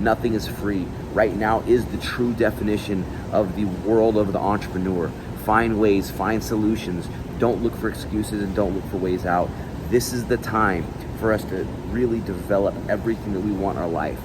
Nothing is free. Right now is the true definition of the world of the entrepreneur. Find ways, find solutions. Don't look for excuses and don't look for ways out. This is the time for us to really develop everything that we want in our life.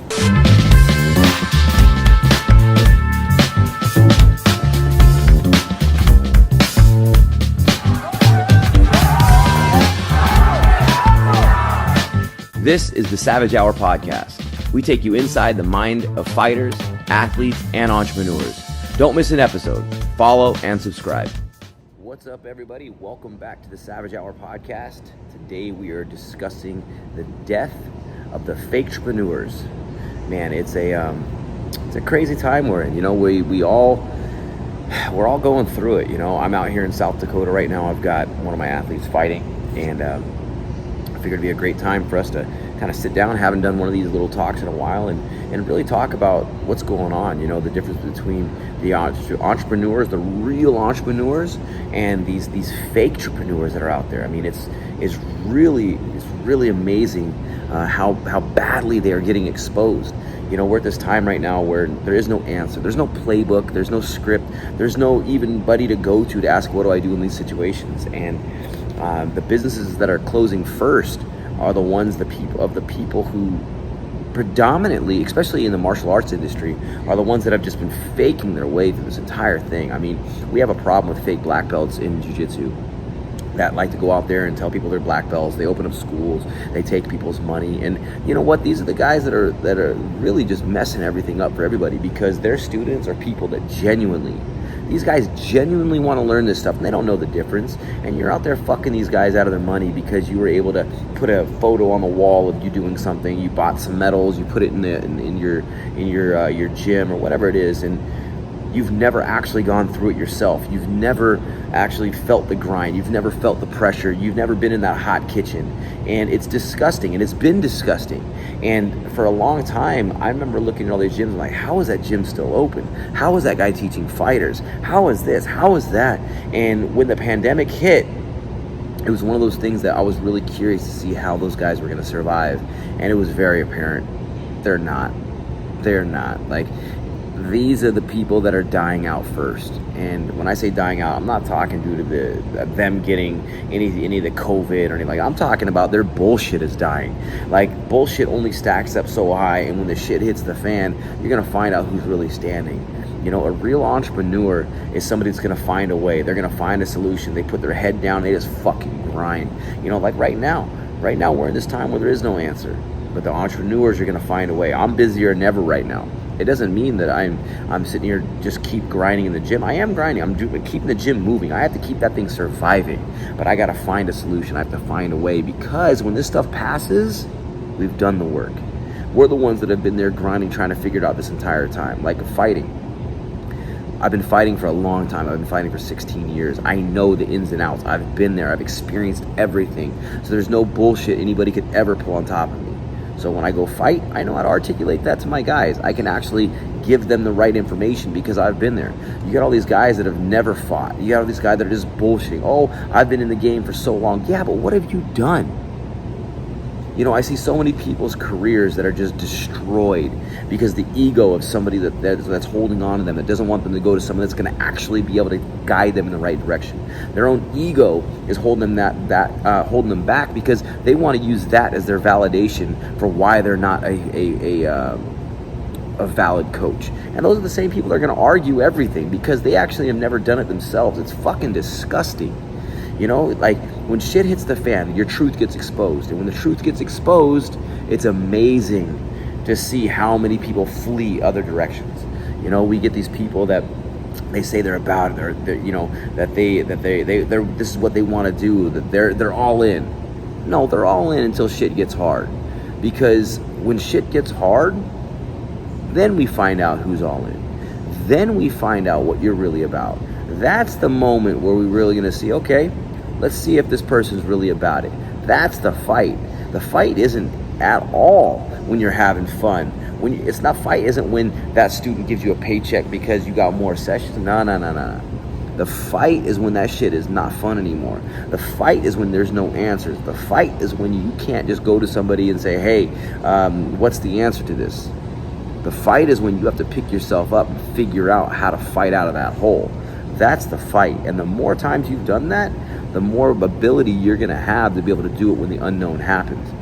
This is the Savage Hour Podcast. We take you inside the mind of fighters, athletes, and entrepreneurs. Don't miss an episode. Follow and subscribe. What's up, everybody? Welcome back to the Savage Hour Podcast. Today we are discussing the death of the fake entrepreneurs. Man, it's a crazy time we're in. You know, we're all going through it. You know, I'm out here in South Dakota right now. I've got one of my athletes fighting, and I figured it'd be a great time for us to kind of sit down. Haven't done one of these little talks in a while, and really talk about what's going on. You know, the difference between the entrepreneurs, the real entrepreneurs, and these fake entrepreneurs that are out there. I mean, it's really amazing how badly they are getting exposed. You know, we're at this time right now where there is no answer. There's no playbook. There's no script. There's no even buddy to go to ask, what do I do in these situations? And the businesses that are closing first are the ones, the people who predominantly, especially in the martial arts industry, are the ones that have just been faking their way through this entire thing. I mean, we have a problem with fake black belts in jiu-jitsu that like to go out there and tell people they're black belts. They open up schools, they take people's money, and you know what? These are the guys that are really just messing everything up for everybody, because their students are people that these guys genuinely want to learn this stuff, and they don't know the difference. And you're out there fucking these guys out of their money because you were able to put a photo on the wall of you doing something. You bought some medals, you put it in your gym or whatever it is, and you've never actually gone through it yourself. You've never actually felt the grind. You've never felt the pressure. You've never been in that hot kitchen. And it's disgusting, and it's been disgusting. And for a long time, I remember looking at all these gyms and like, how is that gym still open? How is that guy teaching fighters? How is this? How is that? And when the pandemic hit, it was one of those things that I was really curious to see how those guys were going to survive. And it was very apparent. They're not. Like, these are the people that are dying out first. And when I say dying out, I'm not talking due to them getting any of the COVID or anything like that. I'm talking about their bullshit is dying. Like, bullshit only stacks up so high, and when the shit hits the fan, you're gonna find out who's really standing. You know, a real entrepreneur is somebody that's gonna find a way. They're gonna find a solution. They put their head down, they just fucking grind. You know, like right now we're in this time where there is no answer, but the entrepreneurs are gonna find a way. I'm busier than ever right now. It doesn't mean that I'm sitting here just keep grinding in the gym. I am grinding. I'm keeping the gym moving. I have to keep that thing surviving. But I got to find a solution. I have to find a way, because when this stuff passes, we've done the work. We're the ones that have been there grinding, trying to figure it out this entire time. Like fighting. I've been fighting for a long time. I've been fighting for 16 years. I know the ins and outs. I've been there. I've experienced everything. So there's no bullshit anybody could ever pull on top of me. So when I go fight, I know how to articulate that to my guys. I can actually give them the right information because I've been there. You got all these guys that have never fought. You got all these guys that are just bullshitting. Oh, I've been in the game for so long. Yeah, but what have you done? You know, I see so many people's careers that are just destroyed because the ego of somebody that's holding on to them, that doesn't want them to go to someone that's going to actually be able to guide them in the right direction. Their own ego is holding them holding them back because they want to use that as their validation for why they're not a valid coach. And those are the same people that are going to argue everything because they actually have never done it themselves. It's fucking disgusting. You know, like when shit hits the fan, your truth gets exposed. And when the truth gets exposed, it's amazing to see how many people flee other directions. You know, we get these people that they say they're about it, they're you know, that they're this is what they want to do, that they're all in. No, they're all in until shit gets hard. Because when shit gets hard, then we find out who's all in. Then we find out what you're really about. That's the moment where we're really going to see, okay, let's see if this person's really about it. That's the fight. The fight isn't at all when you're having fun. Fight isn't when that student gives you a paycheck because you got more sessions. No. The fight is when that shit is not fun anymore. The fight is when there's no answers. The fight is when you can't just go to somebody and say, hey, what's the answer to this? The fight is when you have to pick yourself up and figure out how to fight out of that hole. That's the fight. And the more times you've done that, the more ability you're going to have to be able to do it when the unknown happens.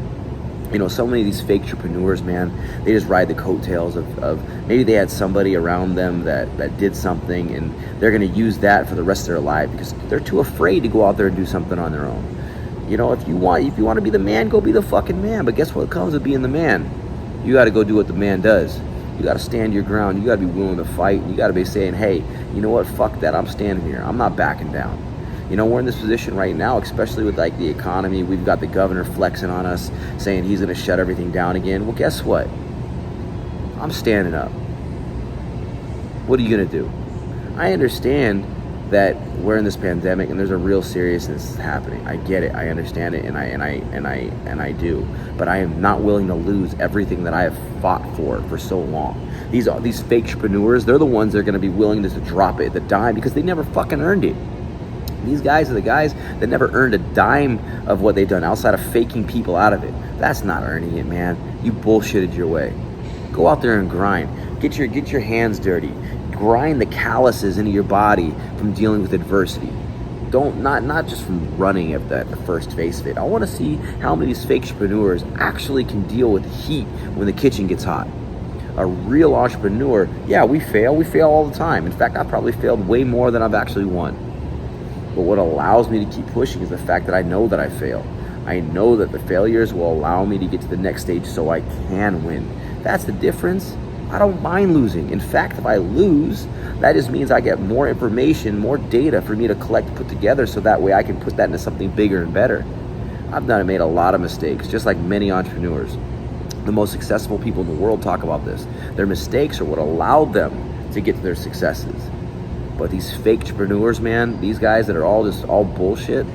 So many of these fake entrepreneurs, man, they just ride the coattails of maybe they had somebody around them that did something, and they're going to use that for the rest of their life because they're too afraid to go out there and do something on their own. If you want to be the man, go be the fucking man. But guess what comes with being the man? You got to go do what the man does. You got to stand your ground. You got to be willing to fight. You got to be saying, hey, you know what? Fuck that. I'm standing here. I'm not backing down. We're in this position right now, especially with the economy. We've got the governor flexing on us, saying he's going to shut everything down again. Well, guess what? I'm standing up. What are you going to do? I understand that we're in this pandemic and there's a real seriousness happening. I get it. I understand it, and I do. But I am not willing to lose everything that I have fought for so long. These fake entrepreneurs, they're the ones that are going to be willing to drop it at the dime because they never fucking earned it. These guys are the guys that never earned a dime of what they've done outside of faking people out of it. That's not earning it, man. You bullshitted your way. Go out there and grind. Get your hands dirty. Grind the calluses into your body from dealing with adversity. Not just from running at the first face of it. I want to see how many of these fake entrepreneurs actually can deal with heat when the kitchen gets hot. A real entrepreneur, yeah, we fail. We fail all the time. In fact, I've probably failed way more than I've actually won. But what allows me to keep pushing is the fact that I know that I fail. I know that the failures will allow me to get to the next stage so I can win. That's the difference. I don't mind losing. In fact, if I lose, that just means I get more information, more data for me to collect, put together, so that way I can put that into something bigger and better. I've made a lot of mistakes, just like many entrepreneurs. The most successful people in the world talk about this. Their mistakes are what allowed them to get to their successes. But these fake entrepreneurs, man, these guys that are all bullshit,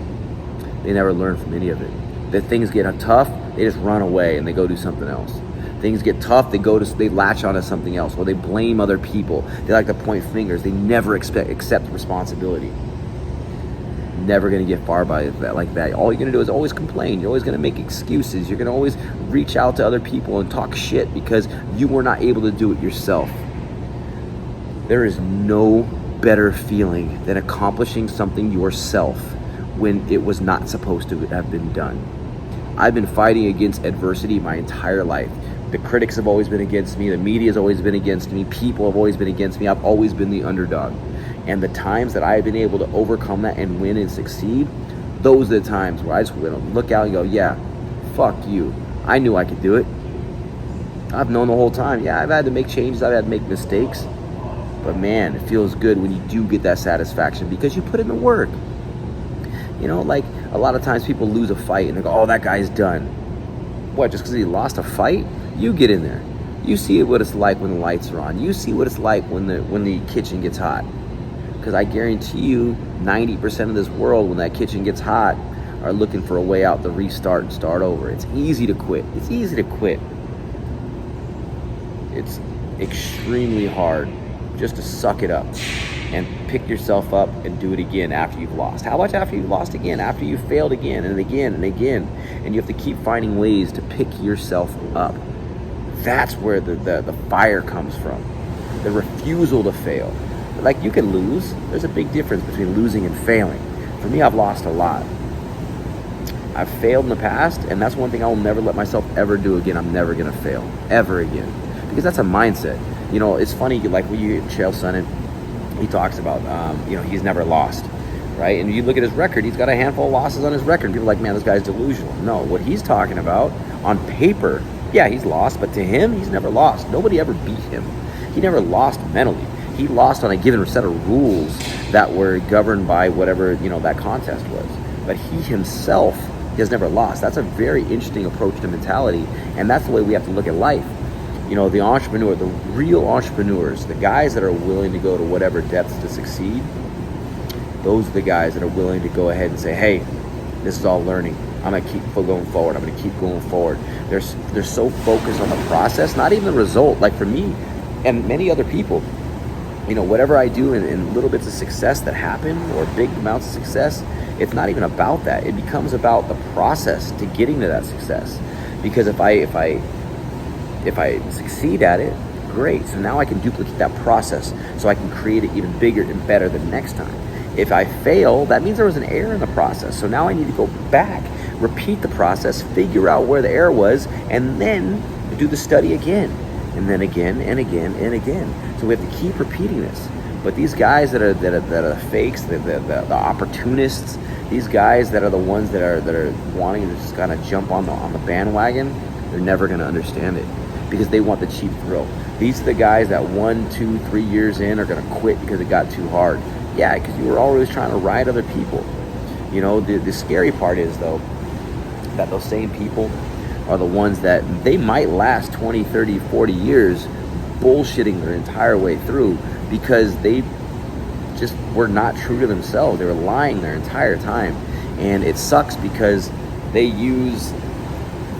they never learn from any of it. If things get tough, they just run away and they go do something else. Things get tough, they latch onto something else, or they blame other people. They like to point fingers. They never accept responsibility. Never gonna get far by that like that. All you're gonna do is always complain. You're always gonna make excuses. You're gonna always reach out to other people and talk shit because you were not able to do it yourself. There is no better feeling than accomplishing something yourself when it was not supposed to have been done. I've been fighting against adversity my entire life. The critics have always been against me. The media has always been against me. People have always been against me. I've always been the underdog. And the times that I have been able to overcome that and win and succeed, those are the times where I just look out and go, yeah, fuck you. I knew I could do it. I've known the whole time. Yeah, I've had to make changes. I've had to make mistakes. But man, it feels good when you do get that satisfaction because you put in the work. Like a lot of times people lose a fight and they go, oh, that guy's done. What, just because he lost a fight? You get in there. You see what it's like when the lights are on. You see what it's like when the kitchen gets hot. Because I guarantee you 90% of this world, when that kitchen gets hot, are looking for a way out to restart and start over. It's easy to quit. It's easy to quit. It's extremely hard just to suck it up and pick yourself up and do it again after you've lost. How much after you've lost again? After you've failed again and again and again. And you have to keep finding ways to pick yourself up. That's where the fire comes from. The refusal to fail. Like, you can lose. There's a big difference between losing and failing. For me, I've lost a lot. I've failed in the past, and that's one thing I will never let myself ever do again. I'm never going to fail. Ever again. Because that's a mindset. It's funny, like when you get Chael Sonnen, he talks about, he's never lost, right? And you look at his record, he's got a handful of losses on his record. People are like, man, this guy's delusional. No, what he's talking about, on paper, yeah, he's lost, but to him, he's never lost. Nobody ever beat him. He never lost mentally. He lost on a given set of rules that were governed by whatever, that contest was. But he himself has never lost. That's a very interesting approach to mentality, and that's the way we have to look at life. The entrepreneur, the real entrepreneurs, the guys that are willing to go to whatever depths to succeed, those are the guys that are willing to go ahead and say, hey, this is all learning. I'm going to keep going forward. I'm going to keep going forward. They're so focused on the process, not even the result. Like for me and many other people, whatever I do in little bits of success that happen or big amounts of success, it's not even about that. It becomes about the process to getting to that success. Because if I succeed at it, Great. So now I can duplicate that process so I can create it even bigger and better the next time. If I fail, that means there was an error in the process. So now I need to go back, repeat the process, figure out where the error was, and then do the study again, and then again and again and again. So we have to keep repeating this. But these guys that are the fakes, the opportunists, these guys that are the ones that are wanting to just kind of jump on the bandwagon, they're never going to understand it because they want the cheap thrill. These are the guys that 1, 2, 3 years in are going to quit because it got too hard. Yeah, because you were always trying to ride other people. You know, the scary part is, though, that those same people are the ones that they might last 20, 30, 40 years bullshitting their entire way through because they just were not true to themselves. They were lying their entire time. And it sucks because they use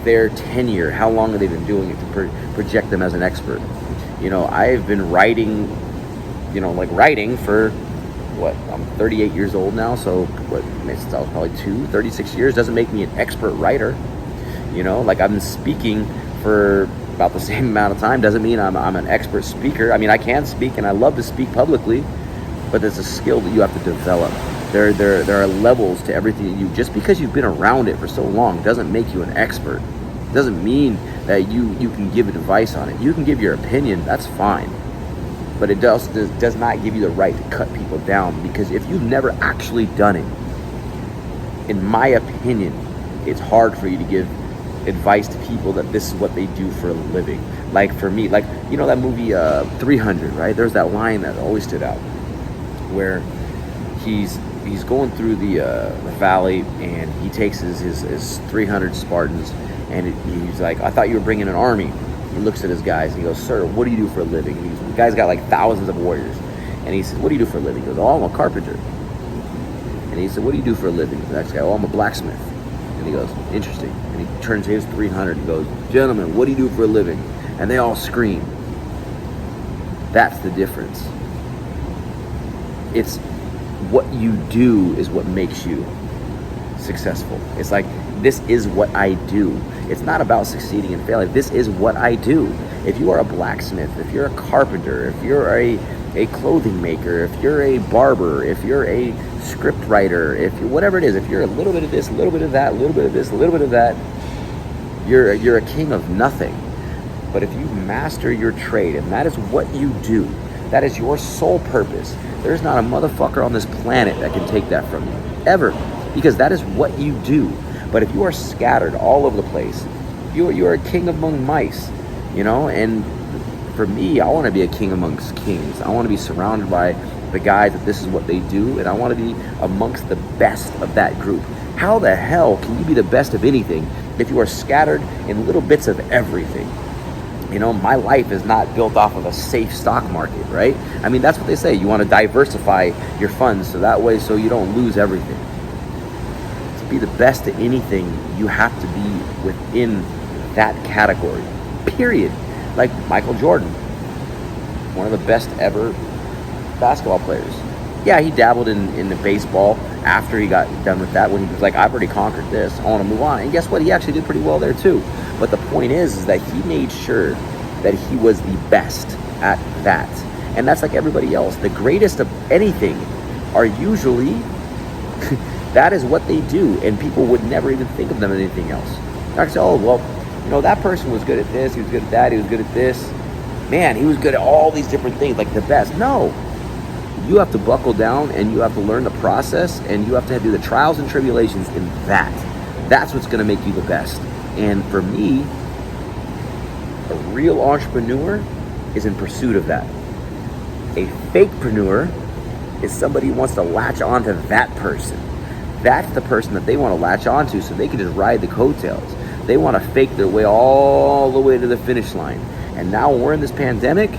their tenure, how long have they been doing it, to project them as an expert. You know, I've been writing for, I'm 38 years old now, so since I was probably 36 years, doesn't make me an expert writer. You know, like I've been speaking for about the same amount of time, doesn't mean I'm an expert speaker. I mean, I can speak and I love to speak publicly, but there's a skill that you have to develop. There are levels to everything just because you've been around it for so long doesn't make you an expert. It doesn't mean that you can give advice on it. You can give your opinion, that's fine. But it does not give you the right to cut people down, because if you've never actually done it, in my opinion, it's hard for you to give advice to people that this is what they do for a living. Like for me, like, you know that movie 300, right? There's that line that always stood out where he's going through the valley, and he takes his 300 Spartans, and he's like, I thought you were bringing an army. He looks at his guys and he goes, sir, what do you do for a living? And the guy's got like thousands of warriors. And he says, what do you do for a living? He goes, oh, I'm a carpenter. And he said, what do you do for a living? The next guy, oh, I'm a blacksmith. And he goes, interesting. And he turns his 300 and goes, gentlemen, what do you do for a living? And they all scream. That's the difference. It's what you do is what makes you successful. It's like, this is what I do. It's not about succeeding and failing. This is what I do. If you are a blacksmith, if you're a carpenter, if you're a clothing maker, if you're a barber, if you're a script writer, if you whatever it is, if you're a little bit of this, a little bit of that, a little bit of this, a little bit of that, you're a king of nothing. But if you master your trade, and that is what you do, that is your sole purpose, there's not a motherfucker on this planet that can take that from you, ever, because that is what you do. But if you are scattered all over the place, you are a king among mice, you know. And for me, I want to be a king amongst kings. I want to be surrounded by the guys that this is what they do, and I want to be amongst the best of that group. How the hell can you be the best of anything if you are scattered in little bits of everything? You know, my life is not built off of a safe stock market, right? I mean, that's what they say. You want to diversify your funds so that way so you don't lose everything. To be the best at anything, you have to be within that category, period. Like Michael Jordan, one of the best ever basketball players. Yeah, he dabbled in the baseball after he got done with that, when he was like, I've already conquered this, I want to move on. And guess what? He actually did pretty well there too. But the point is that he made sure that he was the best at that. And that's like everybody else. The greatest of anything are usually, that is what they do. And people would never even think of them as anything else. Not say, oh, well, you know, that person was good at this, he was good at that, he was good at this. Man, he was good at all these different things, like the best. No. You have to buckle down, and you have to learn the process, and you have to do the trials and tribulations in that. That's what's going to make you the best. And for me, a real entrepreneur is in pursuit of that. A fakepreneur is somebody who wants to latch onto that person. That's the person that they want to latch onto so they can just ride the coattails. They want to fake their way all the way to the finish line. And now when we're in this pandemic,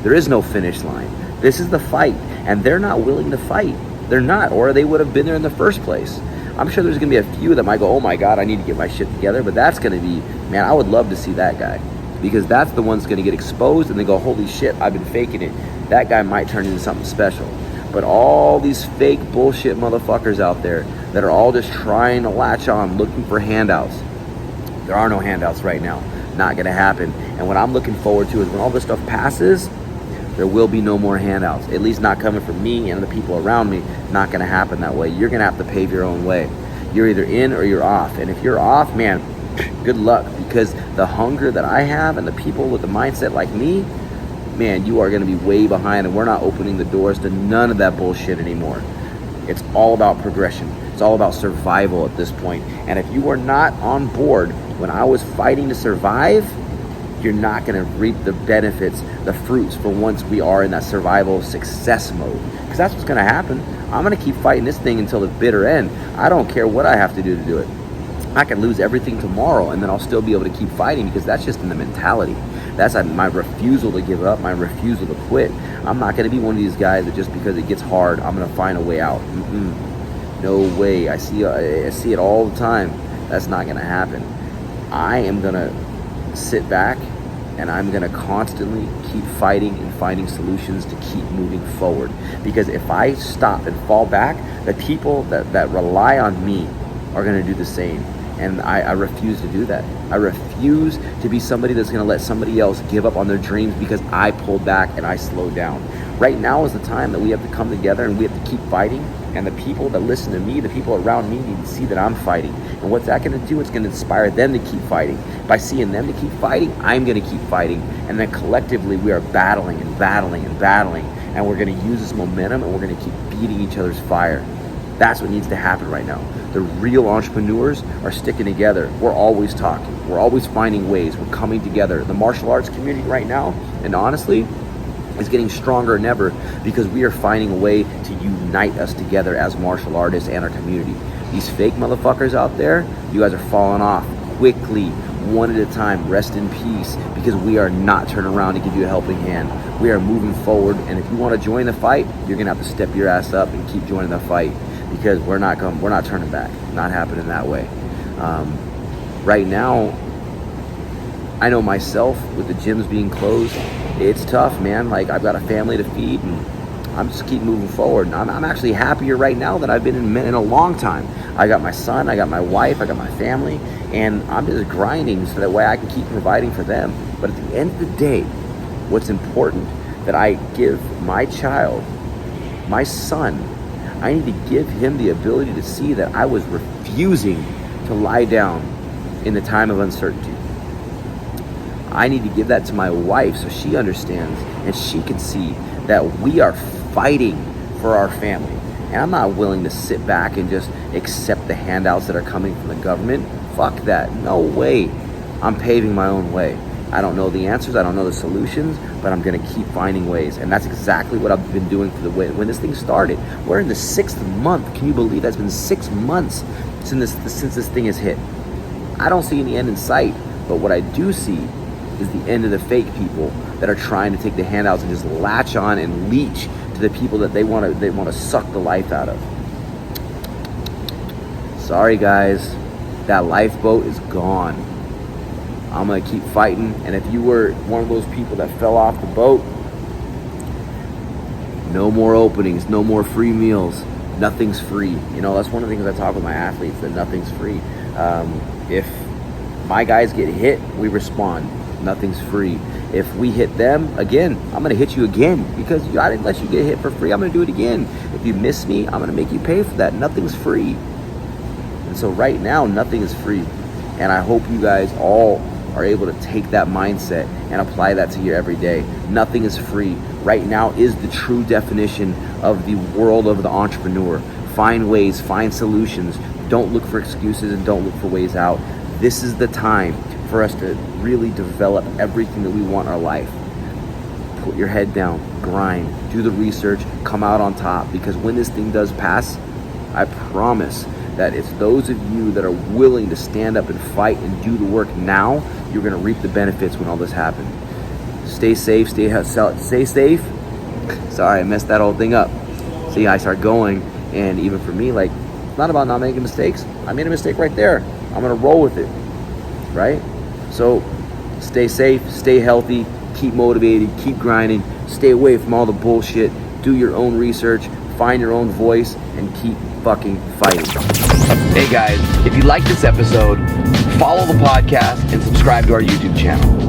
there is no finish line. This is the fight, and they're not willing to fight. They're not, or they would have been there in the first place. I'm sure there's going to be a few that might go, oh my God, I need to get my shit together. But that's going to be, man, I would love to see that guy, because that's the one's going to get exposed and they go, holy shit, I've been faking it. That guy might turn into something special. But all these fake bullshit motherfuckers out there that are all just trying to latch on, looking for handouts. There are no handouts right now. Not going to happen. And what I'm looking forward to is when all this stuff passes, there will be no more handouts, at least not coming from me and the people around me. Not going to happen that way. You're going to have to pave your own way. You're either in or you're off. And if you're off, man, good luck, because the hunger that I have and the people with the mindset like me, man, you are going to be way behind, and we're not opening the doors to none of that bullshit anymore. It's all about progression. It's all about survival at this point. And if you were not on board when I was fighting to survive, you're not going to reap the benefits, the fruits for once we are in that survival success mode. Because that's what's going to happen. I'm going to keep fighting this thing until the bitter end. I don't care what I have to do it. I can lose everything tomorrow and then I'll still be able to keep fighting, because that's just in the mentality. That's my refusal to give up, my refusal to quit. I'm not going to be one of these guys that just because it gets hard, I'm going to find a way out. No way. I see it all the time. That's not going to happen. I am going to sit back and I'm going to constantly keep fighting and finding solutions to keep moving forward. Because if I stop and fall back, the people that rely on me are going to do the same. And I refuse to do that. I refuse to be somebody that's going to let somebody else give up on their dreams because I pulled back and I slowed down. Right now is the time that we have to come together and we have to keep fighting. And the people that listen to me, the people around me, need to see that I'm fighting. And what's that going to do? It's going to inspire them to keep fighting. By seeing them to keep fighting, I'm going to keep fighting. And then collectively we are battling and battling and battling. And we're going to use this momentum and we're going to keep beating each other's fire. That's what needs to happen right now. The real entrepreneurs are sticking together. We're always talking. We're always finding ways. We're coming together. The martial arts community right now, and honestly, is getting stronger than ever because we are finding a way to unite us together as martial artists and our community. These fake motherfuckers out there, you guys are falling off quickly, one at a time. Rest in peace, because we are not turning around to give you a helping hand. We are moving forward, and if you want to join the fight, you're gonna have to step your ass up and keep joining the fight, because we're not turning back. Not happening that way. Right now, I know myself, with the gyms being closed, it's tough, man. Like, I've got a family to feed, and I'm just keep moving forward. And I'm actually happier right now than I've been in a long time. I got my son, I got my wife, I got my family, and I'm just grinding so that way I can keep providing for them. But at the end of the day, what's important that I give my child, my son, I need to give him the ability to see that I was refusing to lie down in the time of uncertainty. I need to give that to my wife so she understands and she can see that we are fighting for our family. And I'm not willing to sit back and just accept the handouts that are coming from the government. Fuck that. No way. I'm paving my own way. I don't know the answers, I don't know the solutions, but I'm gonna keep finding ways. And that's exactly what I've been doing when this thing started. We're in the 6th month. Can you believe that's been 6 months since this thing has hit? I don't see any end in sight, but what I do see is the end of the fake people that are trying to take the handouts and just latch on and leech to the people that they want to suck the life out of. Sorry guys, that lifeboat is gone. I'm gonna keep fighting, and if you were one of those people that fell off the boat, no more openings, no more free meals, nothing's free. You know, that's one of the things I talk with my athletes, that nothing's free. If my guys get hit, we respond. Nothing's free. If we hit them again, I'm gonna hit you again, because I didn't let you get hit for free. I'm gonna do it again. If you miss me, I'm gonna make you pay for that. Nothing's free. And so right now, nothing is free. And I hope you guys all are able to take that mindset and apply that to your everyday. Nothing is free. Right now is the true definition of the world of the entrepreneur. Find ways, find solutions. Don't look for excuses and don't look for ways out. This is the time for us to really develop everything that we want in our life. Put your head down, grind, do the research, come out on top, because when this thing does pass, I promise that it's those of you that are willing to stand up and fight and do the work now, you're gonna reap the benefits when all this happens. Stay safe, stay safe. Sorry, I messed that whole thing up. See, I start going, and even for me, like, it's not about not making mistakes. I made a mistake right there. I'm gonna roll with it, right? So stay safe, stay healthy, keep motivated, keep grinding, stay away from all the bullshit, do your own research, find your own voice, and keep fucking fighting. Hey guys, if you like this episode, follow the podcast and subscribe to our YouTube channel.